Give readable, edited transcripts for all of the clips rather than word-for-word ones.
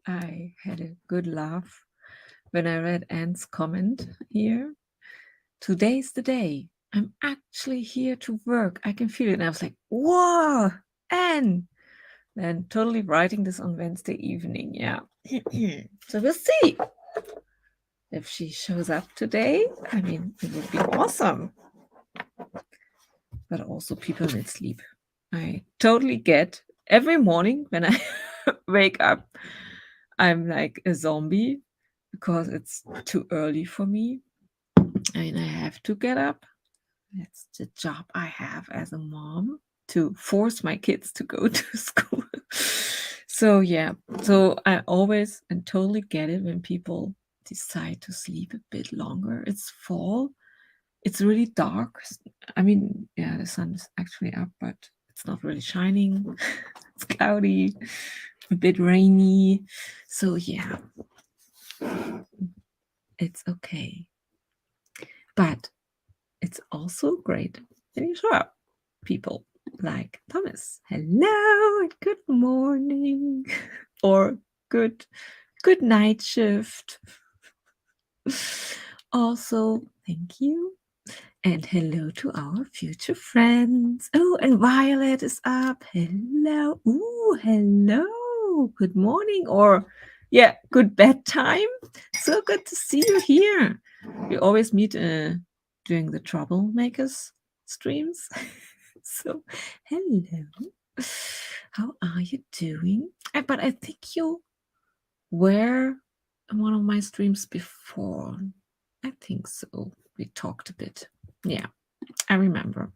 I had a good laugh when I read Anne's comment here. Today's the day. I'm actually here to work. I can feel it. And I was like, whoa, Anne. Then totally writing this on Wednesday evening. Yeah. So we'll see if she shows up today. I mean, it would be awesome. But also, people need sleep. I totally get every morning when I wake up, I'm like a zombie because it's too early for me. I mean, I have to get up. That's the job I have as a mom, to force my kids to go to school. So, yeah. So I always and totally get it when people decide to sleep a bit longer. It's fall. It's really dark. I mean, yeah, the sun is actually up, but it's not really shining. It's cloudy, a bit rainy. So, yeah, it's okay. But it's also great when you show up. People like Thomas. Hello and good morning. Or good night shift. Also, thank you. And hello to our future friends. Oh, and Violet is up. Hello. Ooh, hello. Good morning. Or, yeah, good bedtime. So good to see you here. We always meet during the Troublemakers streams. So, hello. How are you doing? But I think you were in one of my streams before. I think so. We talked a bit. Yeah, I remember.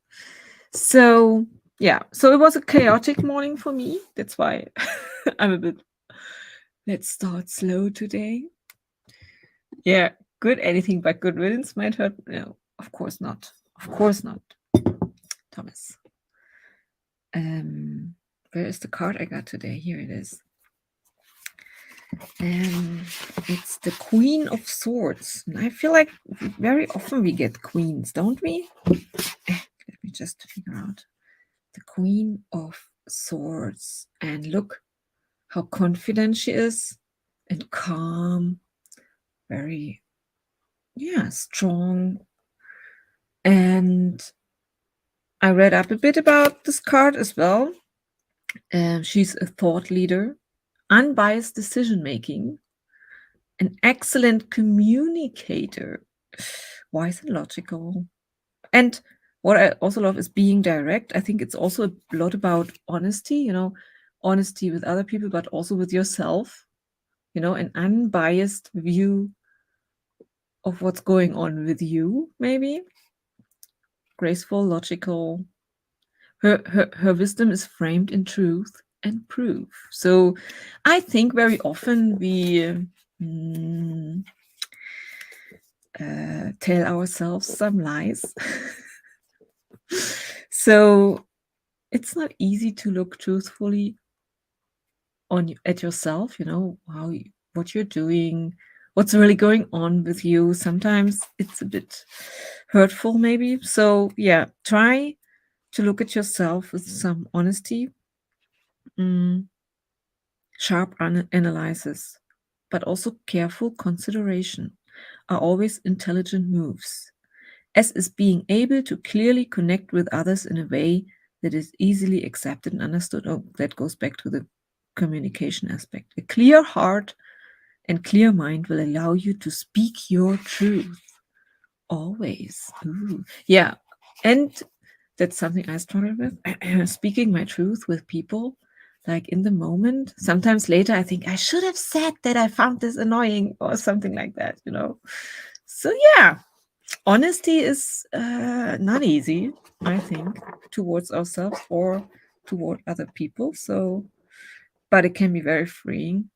So, yeah, so it was a chaotic morning for me. That's why I'm a bit, let's start slow today. Yeah, good anything but good riddance might hurt. No, of course not. Of course not. Thomas. Where is the card I got today? Here it is. It's the Queen of Swords. And I feel like very often we get queens, don't we? Let me just figure out. The Queen of Swords. And look how confident she is and calm. Very, yeah, strong. And I read up a bit about this card as well. She's a thought leader, unbiased decision making, an excellent communicator, wise and logical. And what I also love is being direct. I think it's also a lot about honesty, honesty with other people, but also with yourself, an unbiased view of what's going on with you, maybe. Graceful, logical. Her wisdom is framed in truth and proof. So I think very often we tell ourselves some lies. So it's not easy to look truthfully at yourself, what you're doing, what's really going on with you. Sometimes it's a bit hurtful, maybe. So yeah, try to look at yourself with some honesty, sharp analysis, but also careful consideration are always intelligent moves, as is being able to clearly connect with others in a way that is easily accepted and understood. Oh, that goes back to the communication aspect. A clear heart and clear mind will allow you to speak your truth always. Ooh. Yeah, and that's something I struggle with. Speaking my truth with people, like in the moment. Sometimes later I think I should have said that I found this annoying or something like that, So yeah, honesty is not easy, I think, towards ourselves or toward other people. So, but it can be very freeing.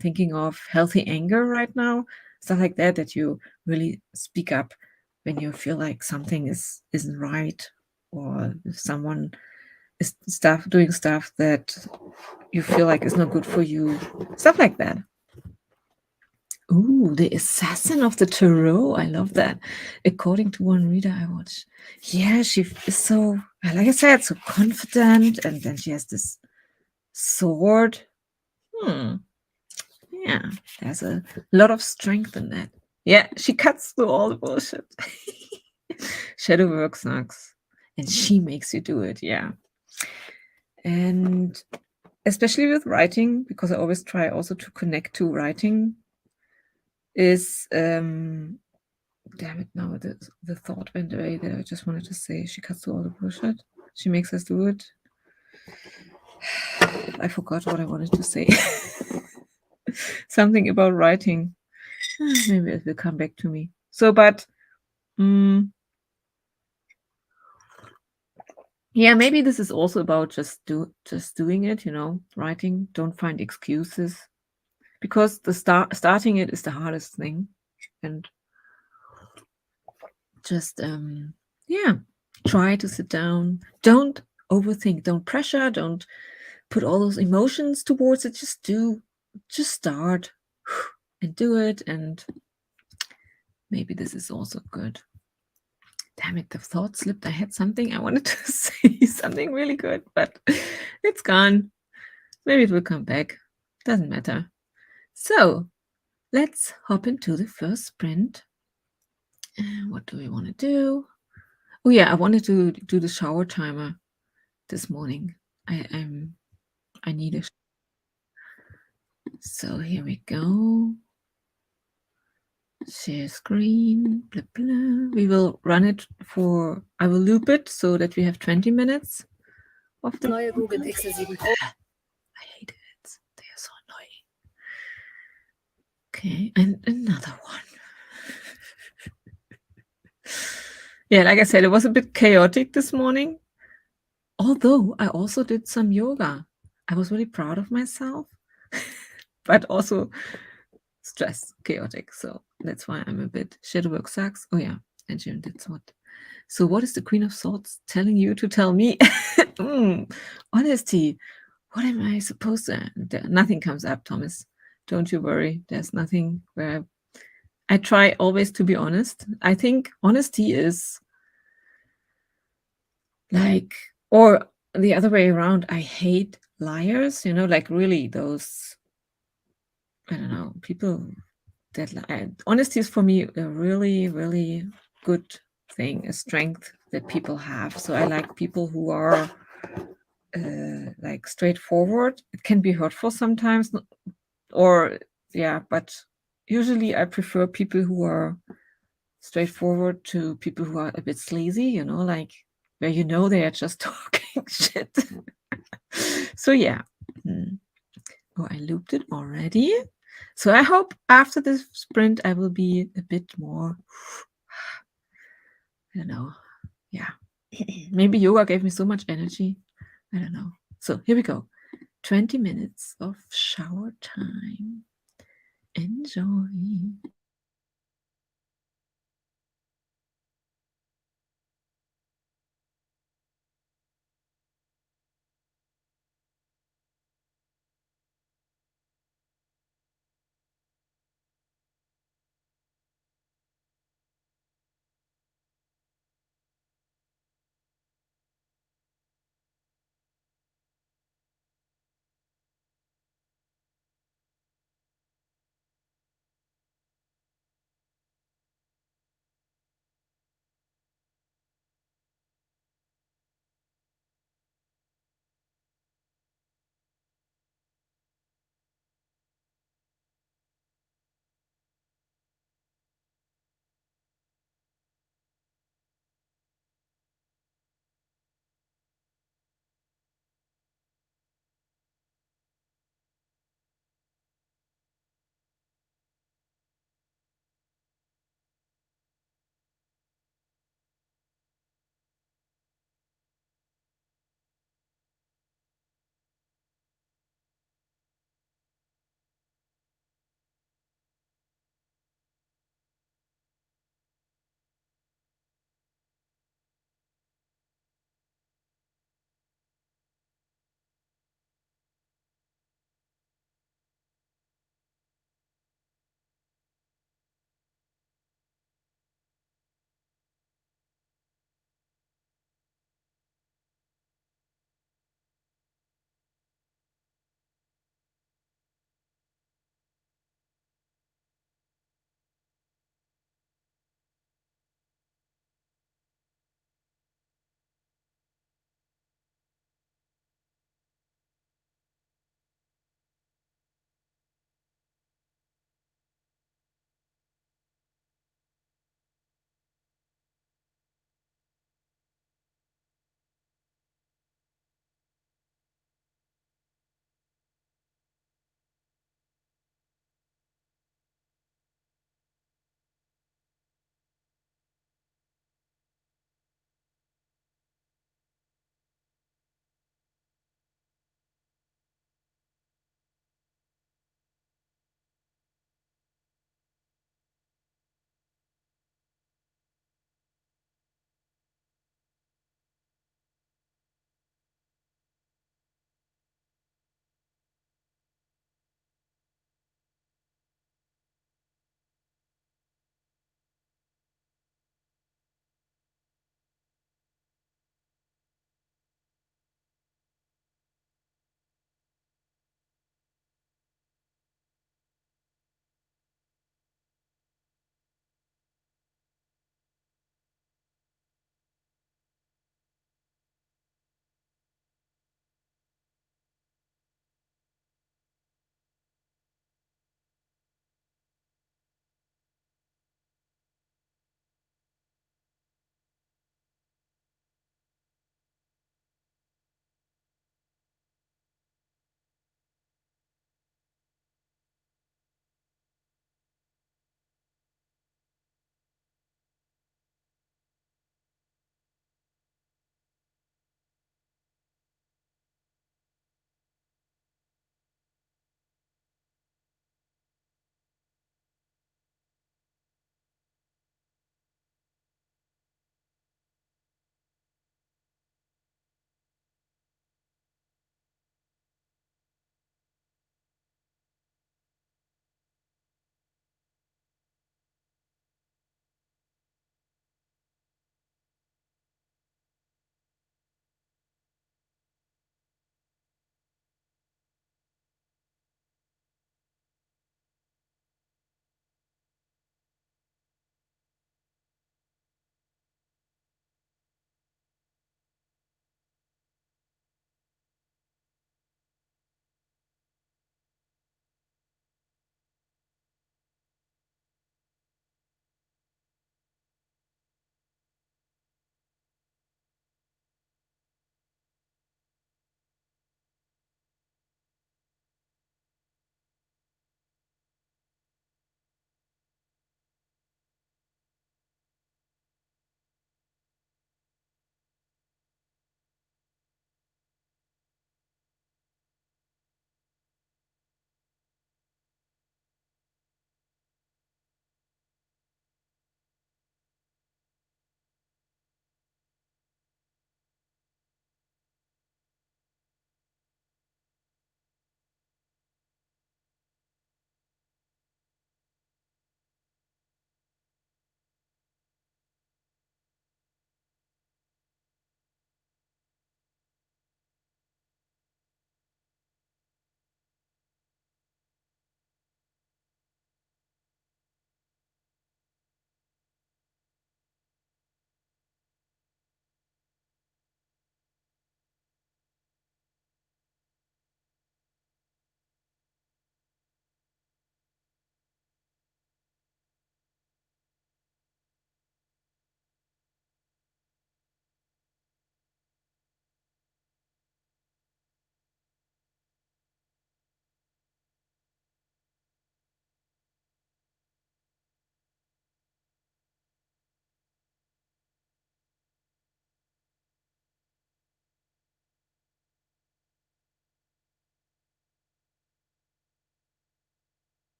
Thinking of healthy anger right now, stuff like that you really speak up when you feel like something isn't right, or if someone is doing stuff that you feel like is not good for you, stuff like that. Ooh, the Assassin of the Tarot. I love that. According to one reader I watched. Yeah, she is so, like I said, so confident. And then she has this sword. Yeah, there's a lot of strength in that. Yeah, she cuts through all the bullshit. Shadow work sucks. And she makes you do it, yeah. And especially with writing, because I always try also to connect to writing, is damn it, now the thought went away that I just wanted to say. She cuts through all the bullshit. She makes us do it. I forgot what I wanted to say. Something about writing. Maybe it will come back to me. So, but yeah, maybe this is also about just doing it, writing. Don't find excuses, because the starting it is the hardest thing. And just yeah, try to sit down. Don't overthink, don't pressure, don't put all those emotions towards it. Just start and do it. And maybe this is also good. Damn it, the thought slipped. I had something I wanted to say, something really good, but it's gone. Maybe it will come back. Doesn't matter. So let's hop into the first sprint. What do we want to do? Oh yeah, I wanted to do the shower timer this morning. I need a. So here we go. Share screen. Blah, blah. We will run it for. I will loop it so that we have 20 minutes of the. Neue Google Pixel 7 Pro. I hate it. They are so annoying. Okay, and another one. Yeah, like I said, it was a bit chaotic this morning. Although I also did some yoga. I was really proud of myself, but also stress, chaotic. So that's why I'm a bit shadow work sucks. Oh yeah, and Jim did what. So what is the Queen of Swords telling you to tell me? Honesty. What am I supposed to? Nothing comes up, Thomas. Don't you worry. There's nothing where I try always to be honest. I think honesty is like, or the other way around. I hate liars, like really those, I don't know, people that honesty is for me a really, really good thing, a strength that people have. So I like people who are like straightforward. It can be hurtful sometimes, or yeah, but usually I prefer people who are straightforward to people who are a bit sleazy, like where they are just talking shit. So yeah. Oh, I looped it already. So I hope after this sprint I will be a bit more, I don't know. Yeah. Maybe yoga gave me so much energy. I don't know. So here we go. 20 minutes of shower time. Enjoy.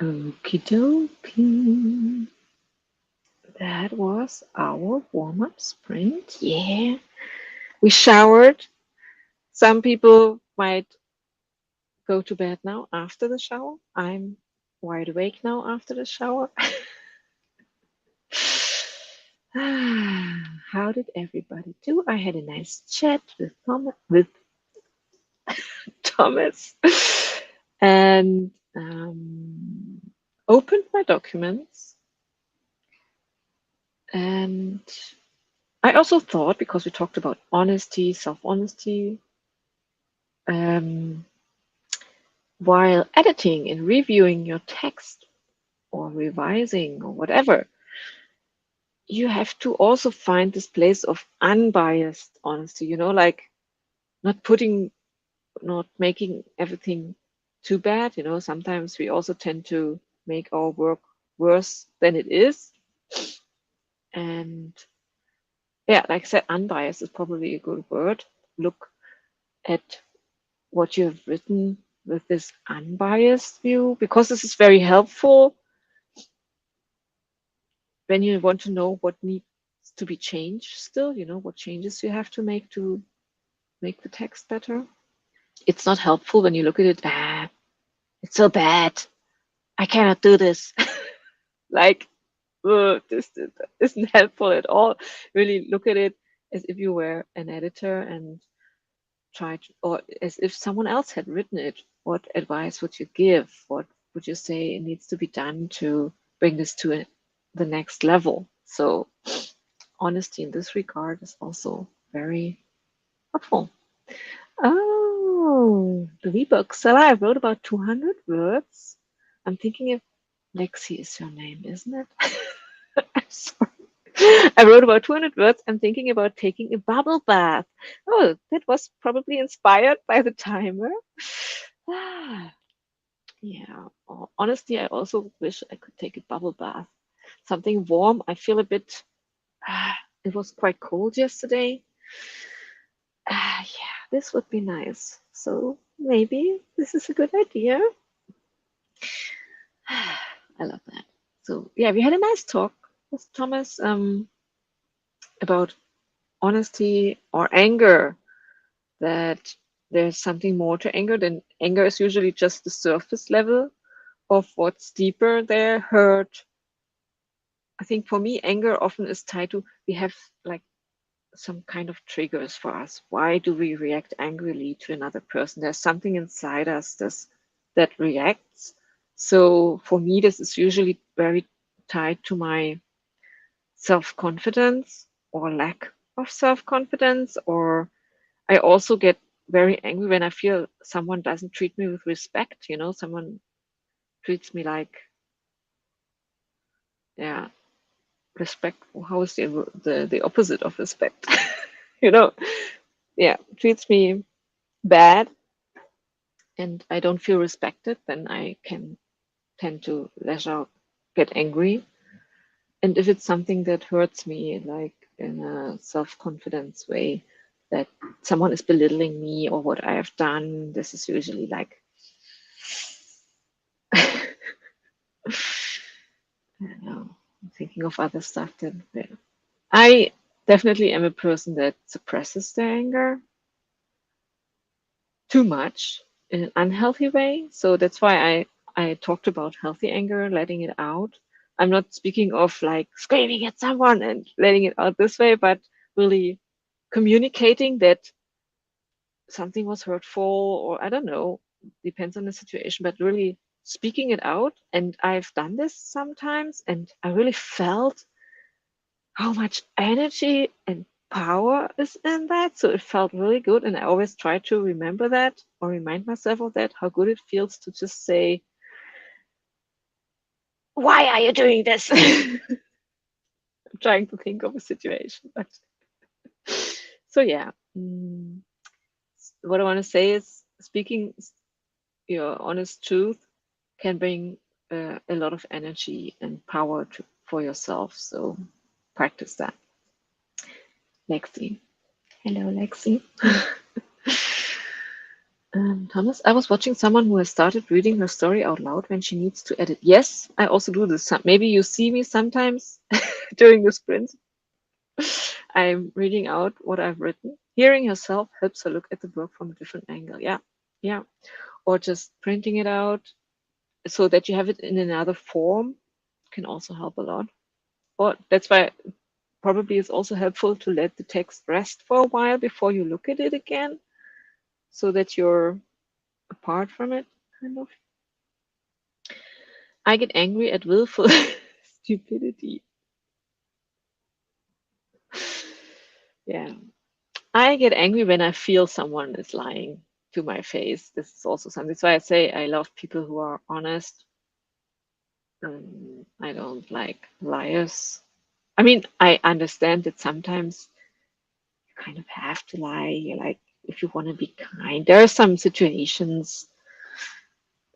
Okie dokie. That was our warm-up sprint. Yeah. We showered. Some people might go to bed now after the shower. I'm wide awake now after the shower. How did everybody do? I had a nice chat with Thomas and opened my documents. And I also thought, because we talked about honesty, self-honesty, while editing and reviewing your text or revising or whatever, you have to also find this place of unbiased honesty, you know, like not making everything too bad. You know, sometimes we also tend to make our work worse than it is. And yeah, like I said, unbiased is probably a good word. Look at what you have written with this unbiased view, because this is very helpful when you want to know what needs to be changed still, you know, what changes you have to make the text better. It's not helpful when you look at it, it's so bad, I cannot do this. Like, this isn't helpful at all. Really look at it as if you were an editor and or as if someone else had written it. What advice would you give? What would you say needs to be done to bring this to the next level? So honesty in this regard is also very helpful. Oh, the wee book. Sarah, I wrote about 200 words. I'm thinking if Lexi is your name, isn't it? I'm sorry. I wrote about 200 words. I'm thinking about taking a bubble bath. Oh, that was probably inspired by the timer. Yeah. Honestly, I also wish I could take a bubble bath. Something warm. I feel a bit. It was quite cold yesterday. Yeah, this would be nice. So maybe this is a good idea. I love that. So yeah, we had a nice talk with Thomas about honesty or anger, that there's something more to anger than anger is usually just the surface level of what's deeper there, hurt. I think for me, anger often is tied to, we have like some kind of triggers for us. Why do we react angrily to another person? There's something inside us that reacts. So for me, this is usually very tied to my self-confidence or lack of self-confidence, or I also get very angry when I feel someone doesn't treat me with respect. You know, someone treats me like, yeah, respect. How is the opposite of respect? You know, yeah, treats me bad, and I don't feel respected, then I can tend to lash out, get angry. And if it's something that hurts me, like in a self-confidence way, that someone is belittling me or what I have done, this is usually like, I don't know, I'm thinking of other stuff then. Yeah. I definitely am a person that suppresses their anger too much in an unhealthy way. So that's why I talked about healthy anger, letting it out. I'm not speaking of like screaming at someone and letting it out this way, but really communicating that something was hurtful, or I don't know, depends on the situation, but really speaking it out. And I've done this sometimes, and I really felt how much energy and power is in that. So it felt really good. And I always try to remember that or remind myself of that, how good it feels to just say, why are you doing this? I'm trying to think of a situation. But so yeah. What I want to say is speaking your honest truth can bring a lot of energy and power for yourself. So practice that. Lexi. Hello, Lexi. Thomas, I was watching someone who has started reading her story out loud when she needs to edit. Yes, I also do this. Maybe you see me sometimes during the sprints. I'm reading out what I've written. Hearing herself helps her look at the work from a different angle. Yeah, yeah. Or just printing it out so that you have it in another form can also help a lot. Or that's why probably it's also helpful to let the text rest for a while before you look at it again, so that you're apart from it, kind of. I get angry at willful stupidity. Yeah. I get angry when I feel someone is lying to my face. This is also something. That's why I say I love people who are honest. I don't like liars. I mean, I understand that sometimes you kind of have to lie, like if you want to be kind. There are some situations,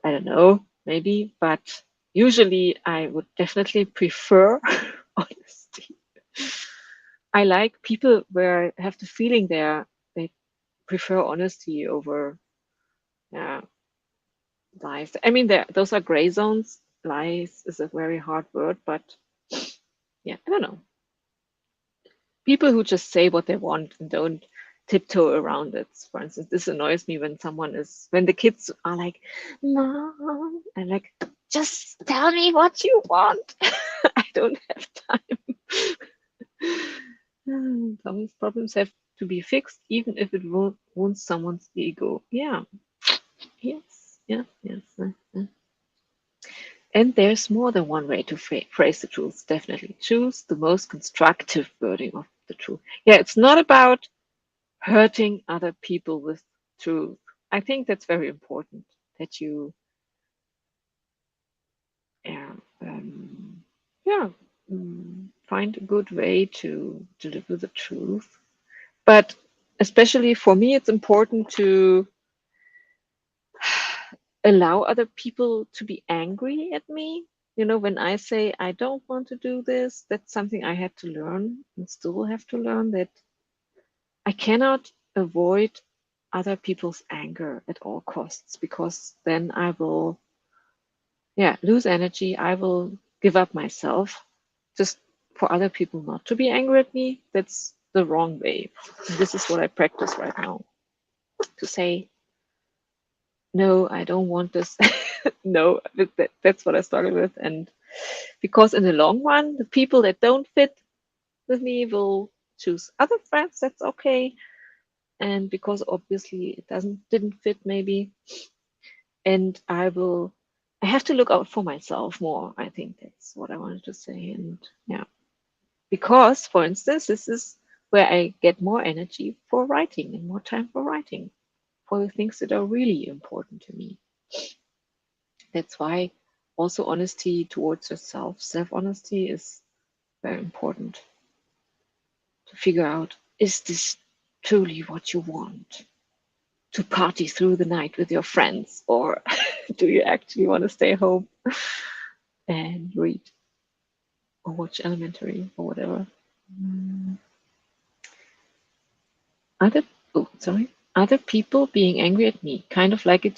I don't know, maybe, but usually I would definitely prefer honesty. I like people where I have the feeling they prefer honesty over yeah, lies. I mean, those are gray zones. Lies is a very hard word, but yeah, I don't know. People who just say what they want and don't tiptoe around it. For instance, this annoys me when the kids are like, Mom, and like, just tell me what you want. I don't have time. Some problems have to be fixed, even if it wounds someone's ego. Yeah. Yes. Yes. Yes. And there's more than one way to phrase the truth, definitely. Choose the most constructive wording of the truth. Yeah, it's not about hurting other people with truth. I think that's very important that you, yeah, yeah, find a good way to deliver the truth. But especially for me, it's important to allow other people to be angry at me. You know, when I say I don't want to do this, that's something I had to learn and still have to learn, that I cannot avoid other people's anger at all costs, because then I will, yeah, lose energy. I will give up myself just for other people not to be angry at me. That's the wrong way. And this is what I practice right now, to say, no, I don't want this. No, that's what I started with. And because in the long run, the people that don't fit with me will choose other friends. That's okay. And because obviously it didn't fit maybe, and I have to look out for myself more. I think that's what I wanted to say. And yeah, because for instance, this is where I get more energy for writing and more time for writing for the things that are really important to me. That's why also honesty towards yourself, self-honesty, is very important to figure out, is this truly what you want? To party through the night with your friends, or do you actually want to stay home and read or watch Elementary or whatever? Other oh sorry, other people being angry at me, kind of like a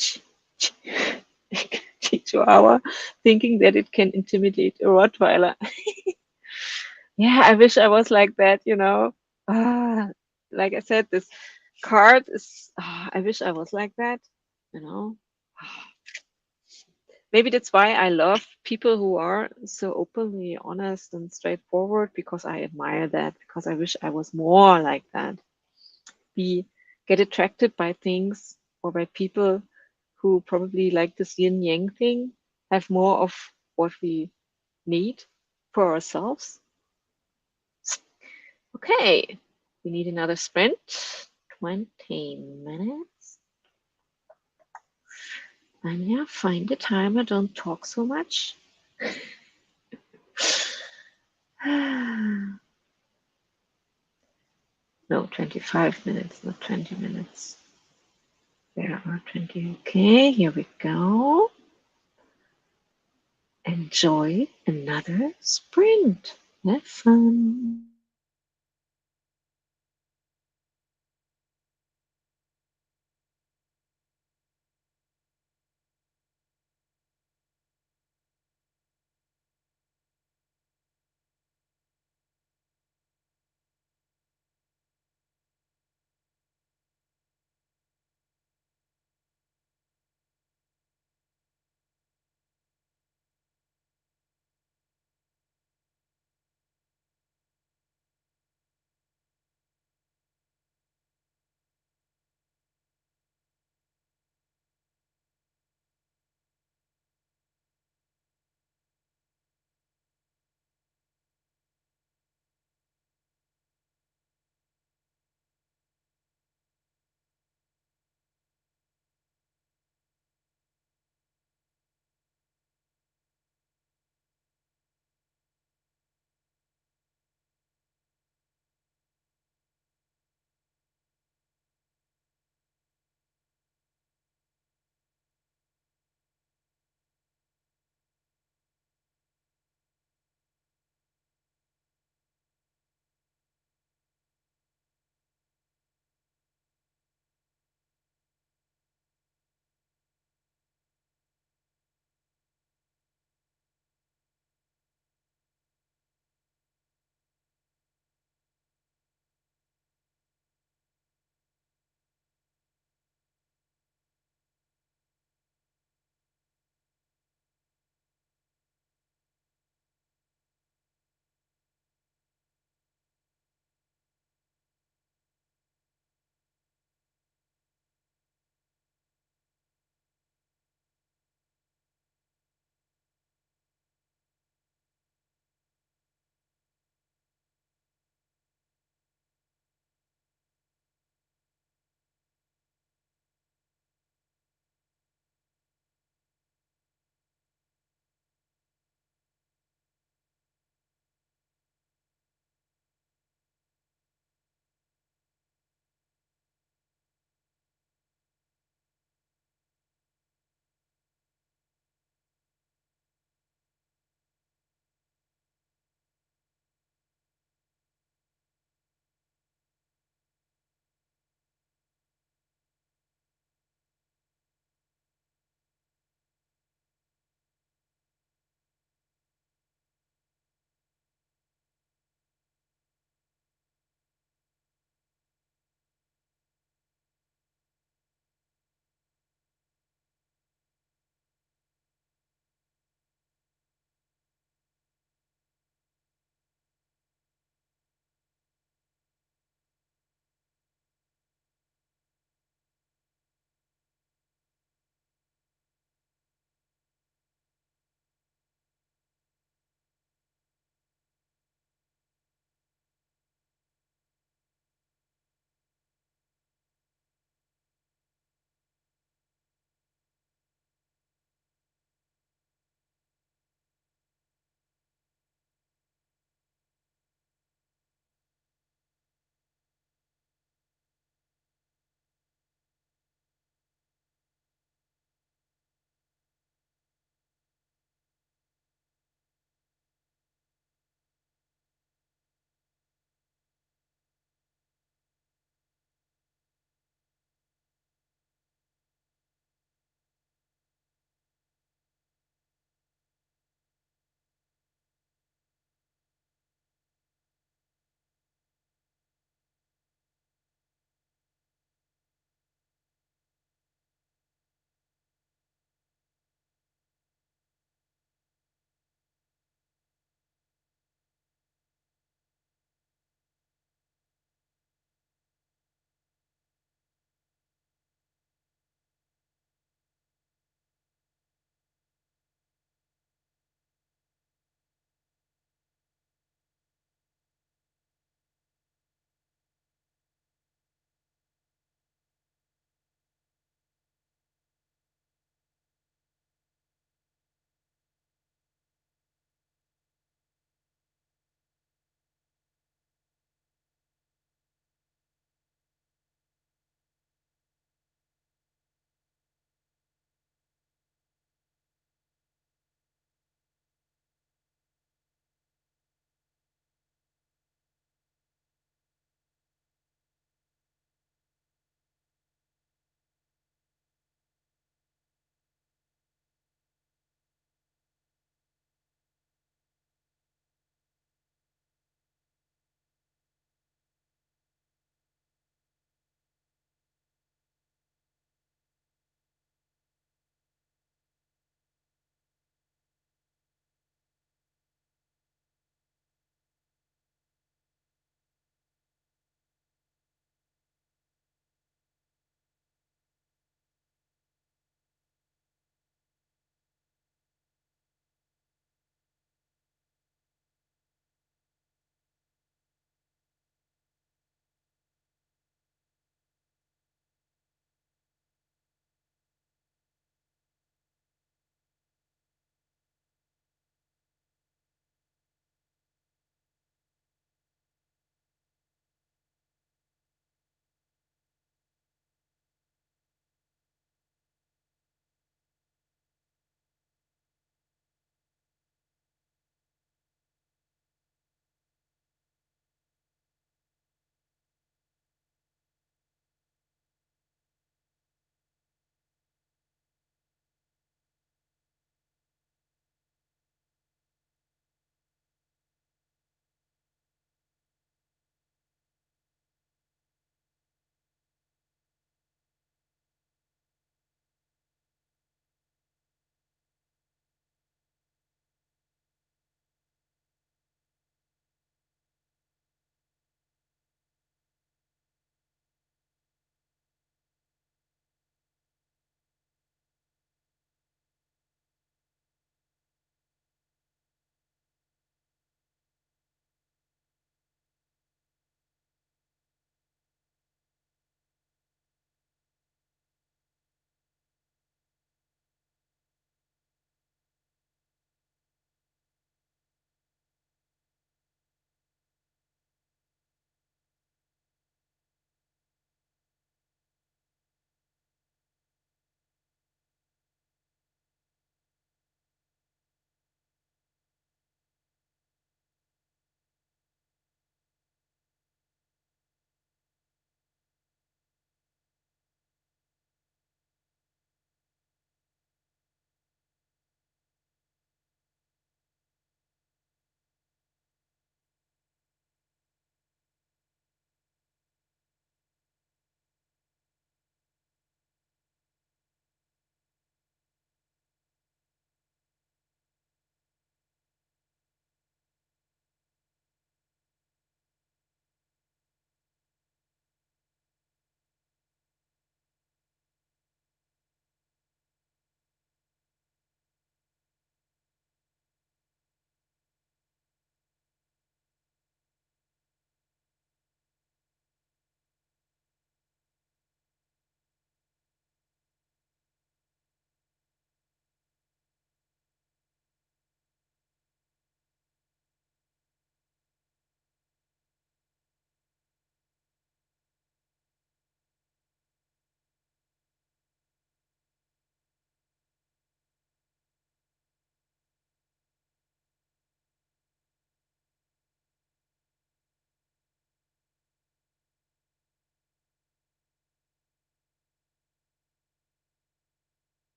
chihuahua thinking that it can intimidate a Rottweiler. Yeah, I wish I was like that, you know. Ah, like I said, this card is. I wish I was like that, you know. Maybe that's why I love people who are so openly honest and straightforward, because I admire that, because I wish I was more like that. Be get attracted by things or by people who probably like this yin yang thing, have more of what we need for ourselves. Okay, we need another sprint. 20 minutes. Anja, find the timer, don't talk so much. No, 25 minutes, not 20 minutes. There are 20. Okay, here we go. Enjoy another sprint. Have fun.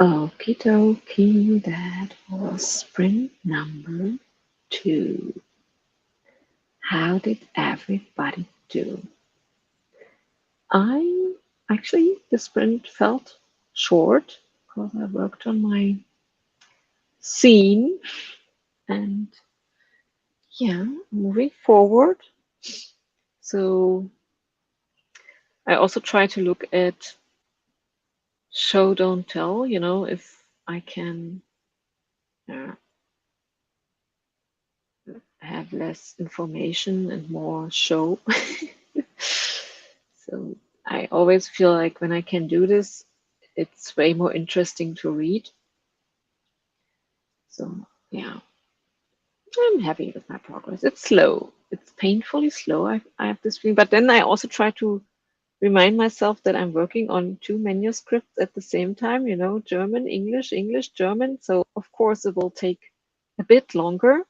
Okie dokie, that was sprint number 2. How did everybody do? The sprint felt short because I worked on my scene and yeah, moving forward. So I also try to look at show, don't tell, if I can uh, have less information and more show. So I always feel like when I can do this, it's way more interesting to read. So yeah, I'm happy with my progress. It's slow. It's painfully slow. I have this feeling, but then I also try to remind myself that I'm working on 2 manuscripts at the same time, German, English, English, German. So of course it will take a bit longer.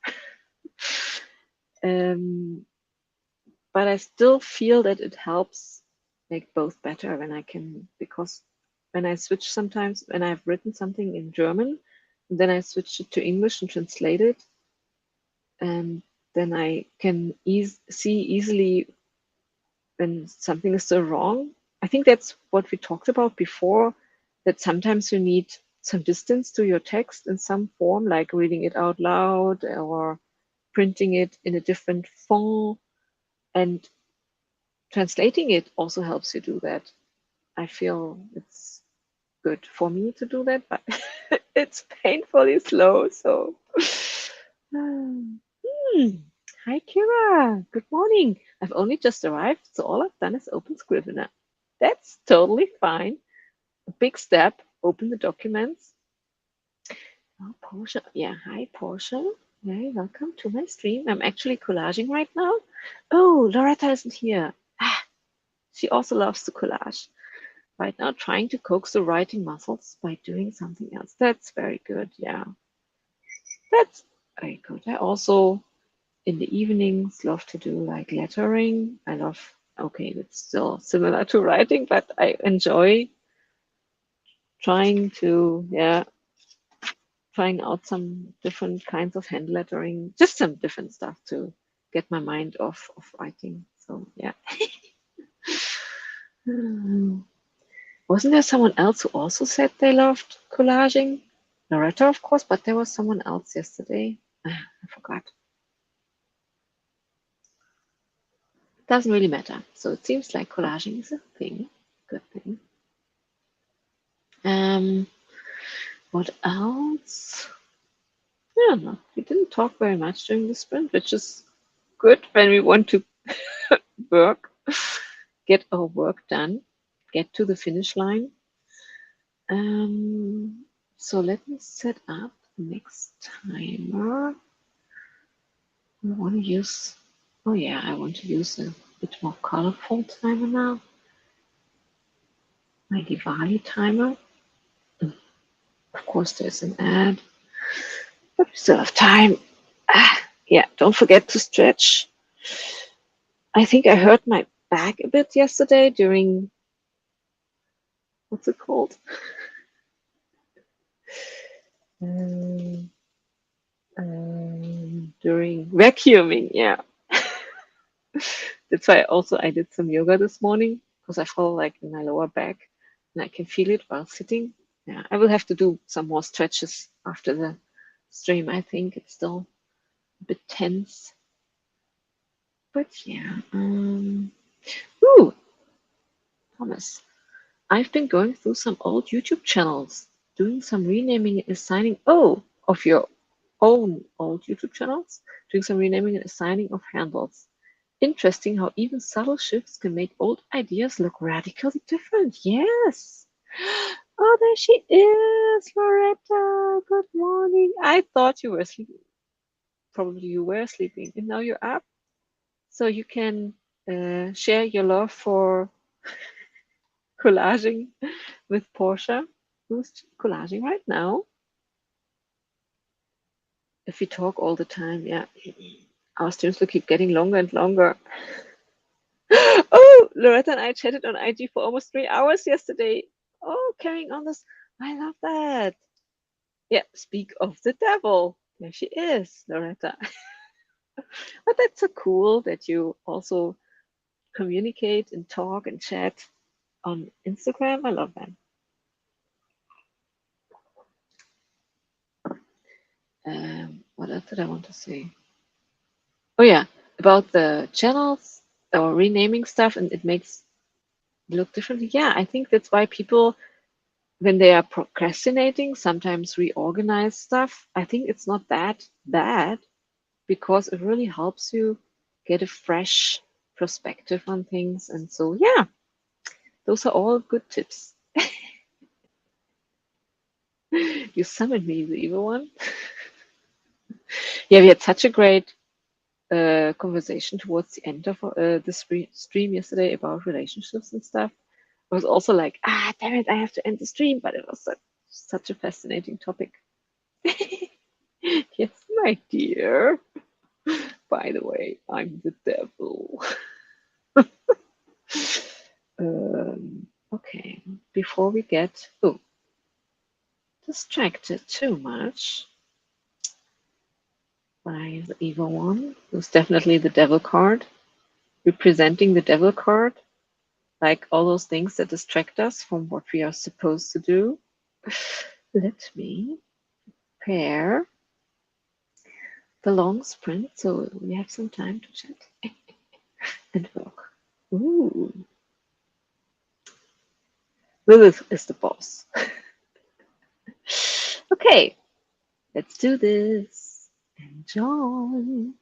But I still feel that it helps make both better when I can, because when I switch sometimes, when I've written something in German, and then I switch it to English and translate it, and then I can see easily when something is so wrong. I think that's what we talked about before, that sometimes you need some distance to your text in some form, like reading it out loud or printing it in a different font. And translating it also helps you do that. I feel it's good for me to do that, but it's painfully slow. So, hi Kira, good morning. I've only just arrived, so all I've done is open Scrivener. That's totally fine. A big step. Open the documents. Oh, Portia. Yeah, hi Portia. Very welcome to my stream. I'm actually collaging right now. Oh, Loretta isn't here. She also loves to collage. Right now, trying to coax the writing muscles by doing something else. That's very good. Yeah, that's very good. I also, in the evenings, love to do like lettering. Okay, it's still similar to writing, but I enjoy trying to, trying out some different kinds of hand lettering, just some different stuff to get my mind off of writing. So, yeah. Wasn't there someone else who also said they loved collaging? Loretta, of course, but there was someone else yesterday. I forgot. Doesn't really matter. So it seems like collaging is a thing. Good thing. What else? I don't know. We didn't talk very much during the sprint, which is good when we want to work, get our work done, get to the finish line. So let me set up the next timer. I want to use, oh yeah, I want to use a bit more colorful timer now. My Diwali timer. Of course, there's an ad, but we still have time. Yeah, don't forget to stretch. I think I hurt my back a bit yesterday during, what's it called? During vacuuming, yeah. That's why also I did some yoga this morning, because I felt like in my lower back and I can feel it while sitting. Yeah, I will have to do some more stretches after the stream. I think it's still a bit tense. But yeah. Ooh, Thomas. I've been going through some old YouTube channels, doing some renaming and assigning. Oh, of your own old YouTube channels, doing some renaming and assigning of handles. Interesting how even subtle shifts can make old ideas look radically different. Yes. Oh, there she is, Loretta. Good morning. I thought you were sleeping. Probably you were sleeping, and now you're up. So you can share your love for collaging with Portia, who's collaging right now. If we talk all the time, yeah, our streams will keep getting longer and longer. Oh, Loretta and I chatted on IG for almost 3 hours yesterday. Oh, carrying on this. I love that. Yeah, speak of the devil. There she is, Loretta. But that's so cool that you also communicate and talk and chat on Instagram. I love that. What else did I want to say? Oh yeah, about the channels or renaming stuff, and it makes it look differently. Yeah, I think that's why people, when they are procrastinating, sometimes reorganize stuff. I think it's not that bad because it really helps you get a fresh perspective on things. And so, yeah, those are all good tips. You summoned me, the evil one. Yeah, we had such a great conversation towards the end of the stream yesterday about relationships and stuff. I was also like, damn it, I have to end the stream, but it was such a fascinating topic. Yes, my dear. By the way, I'm the devil. Okay, before we get distracted too much by the evil one, who's definitely the devil card, representing the devil card, like all those things that distract us from what we are supposed to do. Let me pair the long sprint so we have some time to chat and work. Ooh, Lilith is the boss. Okay, let's do this. Enjoy.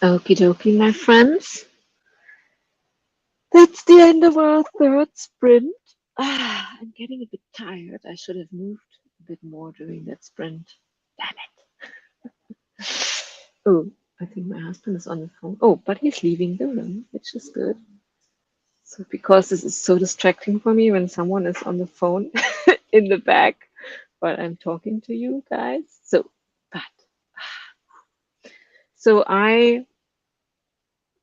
Okie dokie, my friends. That's the end of our third sprint. I'm getting a bit tired. I should have moved a bit more during that sprint. Damn it. Oh, I think my husband is on the phone. Oh, but he's leaving the room, which is good. So because this is so distracting for me when someone is on the phone in the back while I'm talking to you guys. But so I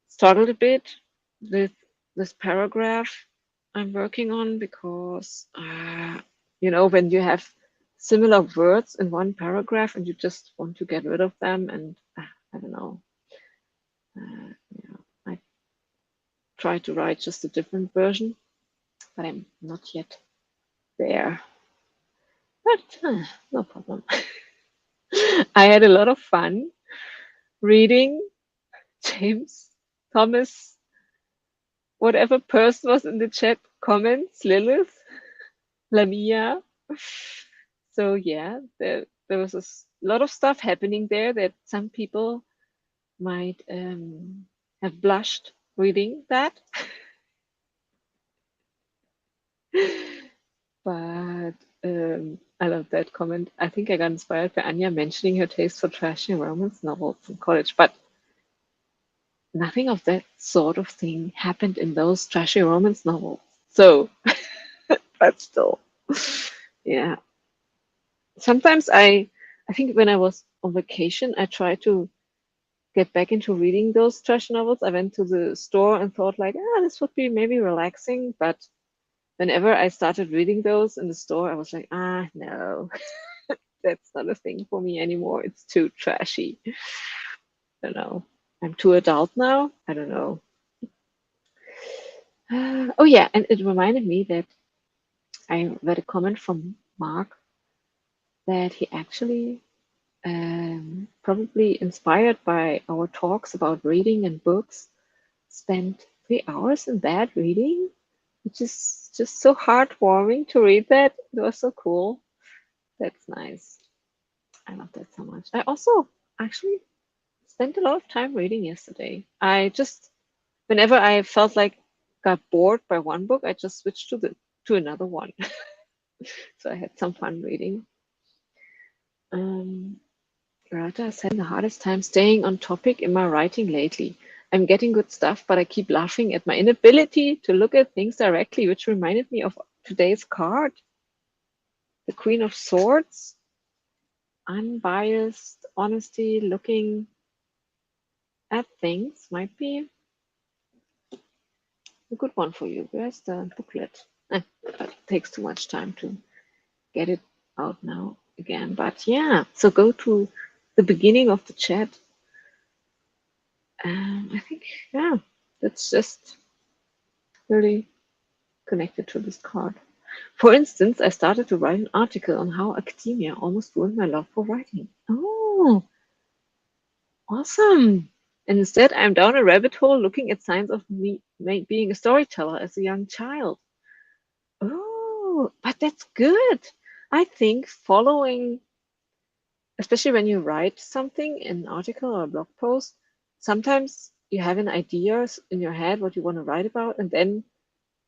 struggled a bit with this paragraph I'm working on because, when you have similar words in one paragraph and you just want to get rid of them, and I don't know, I try to write just a different version, but I'm not yet there. But no problem. I had a lot of fun reading James, Thomas, whatever person was in the chat comments, Lilith, Lamia. So yeah, there was a lot of stuff happening there that some people might have blushed reading that. But I love that comment. I think I got inspired by Anja mentioning her taste for trashy romance novels in college, but nothing of that sort of thing happened in those trashy romance novels. So, but still, yeah. Sometimes I think when I was on vacation, I tried to get back into reading those trash novels. I went to the store and thought like, this would be maybe relaxing. But whenever I started reading those in the store, I was like, no, that's not a thing for me anymore. It's too trashy. I don't know. I'm too adult now. I don't know. Oh yeah, and it reminded me that I read a comment from Mark that he actually probably inspired by our talks about reading and books, spent 3 hours in bed reading, which is just so heartwarming to read that. It was so cool. That's nice. I love that so much. I also actually spent a lot of time reading yesterday. I just, whenever I felt like got bored by one book, I just switched to another one. So I had some fun reading. Loretta said the hardest time staying on topic in my writing lately. I'm getting good stuff, but I keep laughing at my inability to look at things directly, which reminded me of today's card. The Queen of Swords, unbiased, honesty, looking at things might be a good one for you. Where's the booklet? It takes too much time to get it out now again. But yeah, so go to the beginning of the chat. I think, yeah, that's just really connected to this card. For instance, I started to write an article on how academia almost ruined my love for writing. Oh, awesome. And instead, I'm down a rabbit hole looking at signs of me being a storyteller as a young child. Oh, but that's good. I think following, especially when you write something, an article or a blog post, sometimes you have an idea in your head what you want to write about, and then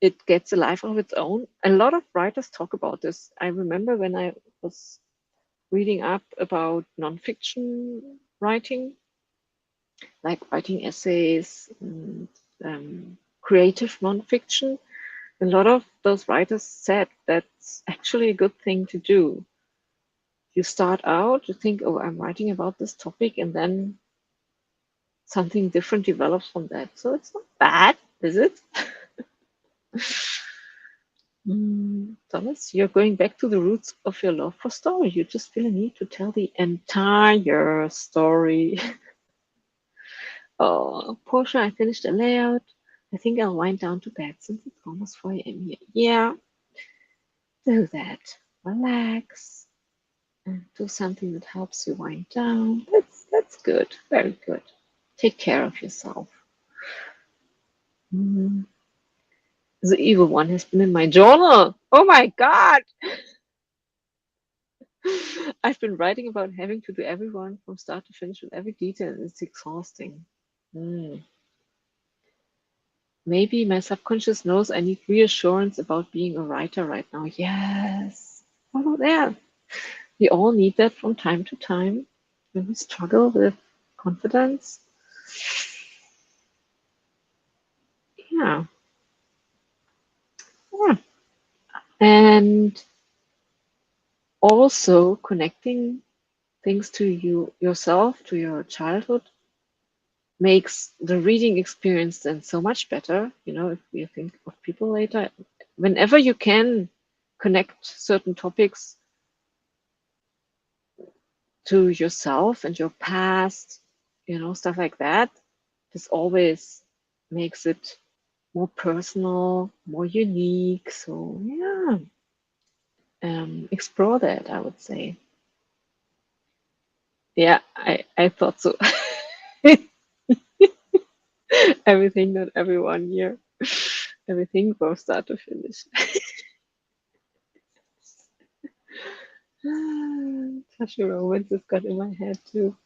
it gets a life of its own. A lot of writers talk about this. I remember when I was reading up about nonfiction writing, like writing essays and creative nonfiction, a lot of those writers said that's actually a good thing to do. You start out, you think, oh, I'm writing about this topic, and then something different develops from that. So it's not bad, is it? Thomas, you're going back to the roots of your love for story. You just feel a need to tell the entire story. Oh, Portia, I finished the layout. I think I'll wind down to bed since it's almost 4 a.m. here. Yeah, do that. Relax and do something that helps you wind down. That's good. Very good. Take care of yourself. Mm. The evil one has been in my journal. Oh my god! I've been writing about having to do everyone from start to finish with every detail, and it's exhausting. Hmm. Maybe my subconscious knows I need reassurance about being a writer right now. Yes. Oh, there. We all need that from time to time when we struggle with confidence. Yeah. Yeah. And also connecting things to you yourself, to your childhood, makes the reading experience then so much better. You know, if you think of people later, whenever you can connect certain topics to yourself and your past, you know, stuff like that, this always makes it more personal, more unique. So yeah, explore that, I would say. Yeah, I thought so. Everything, not every 1 year. Everything from start to finish. Such a romance has got in my head too.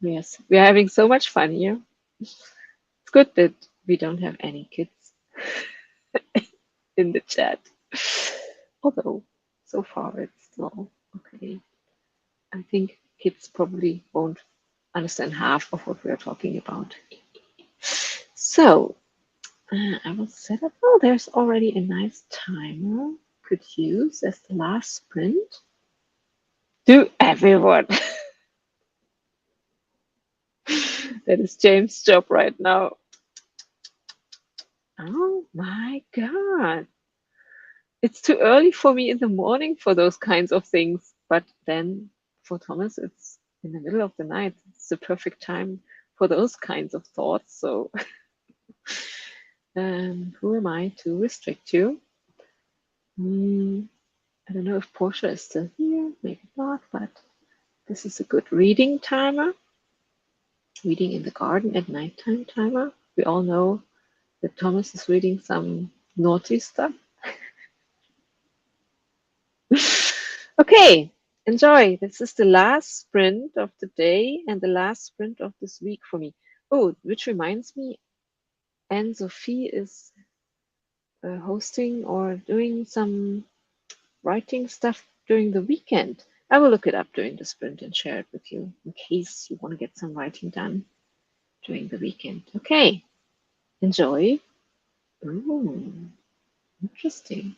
Yes, we're having so much fun here. It's good that we don't have any kids in the chat. Although, so far it's still okay. I think kids probably won't understand half of what we're talking about. So, I will set up. Oh, there's already a nice timer. Could use as the last sprint. To everyone. That is James' job right now. Oh my God. It's too early for me in the morning for those kinds of things. But then for Thomas, it's in the middle of the night. It's the perfect time for those kinds of thoughts. So, who am I to restrict you? I don't know if Portia is still here. Maybe not, but this is a good reading timer. Reading in the garden at nighttime timer. We all know that Thomas is reading some naughty stuff. Okay, enjoy. This is the last sprint of the day and the last sprint of this week for me. Oh, which reminds me, Anne Sophie is hosting or doing some writing stuff during the weekend. I will look it up during the sprint and share it with you in case you want to get some writing done during the weekend. Okay, enjoy. Ooh, interesting.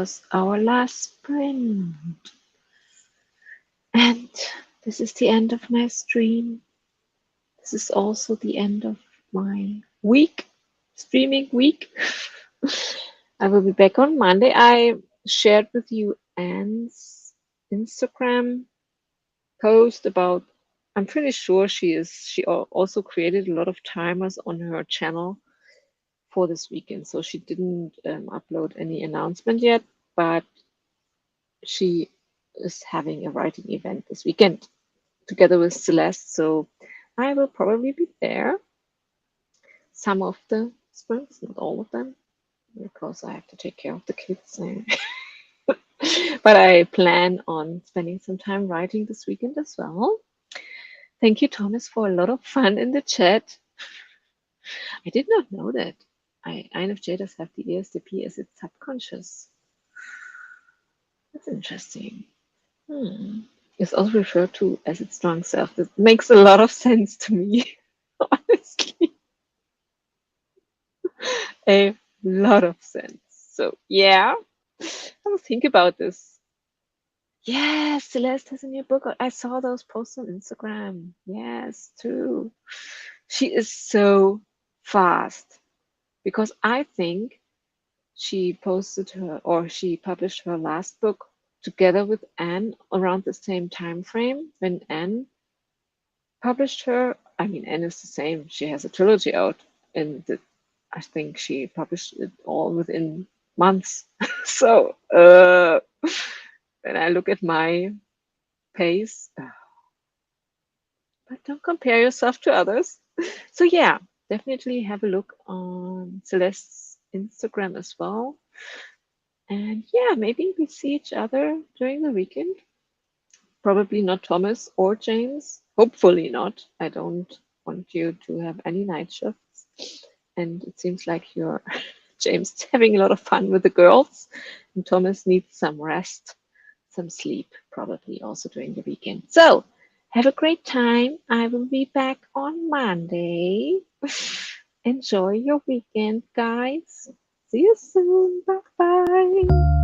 was our last sprint. And this is the end of my stream. This is also the end of my week, streaming week. I will be back on Monday. I shared with you Anne's Instagram post about, I'm pretty sure she also created a lot of timers on her channel for this weekend. So she didn't upload any announcement yet, but she is having a writing event this weekend together with Celeste. So I will probably be there some of the sprints, not all of them, because I have to take care of the kids. But I plan on spending some time writing this weekend as well. Thank you, Thomas, for a lot of fun in the chat. I did not know that INFJs have the ESTP as its subconscious. That's interesting. It's also referred to as its strong self. That makes a lot of sense to me, honestly. A lot of sense. So, yeah, I will think about this. Yes, Celeste has a new book. I saw those posts on Instagram. Yes, true. She is so fast because I think she published her last book together with Anne around the same time frame when Anne published her. I mean, Anne is the same. She has a trilogy out, and I think she published it all within months. So when I look at my pace, but don't compare yourself to others. So yeah, definitely have a look on Celeste's Instagram as well. And yeah, maybe we see each other during the weekend. Probably not Thomas or James. Hopefully not. I don't want you to have any night shifts. And it seems like you're James is having a lot of fun with the girls. And Thomas needs some rest, some sleep, probably also during the weekend. So have a great time. I will be back on Monday. Enjoy your weekend, guys. See you soon. Bye bye.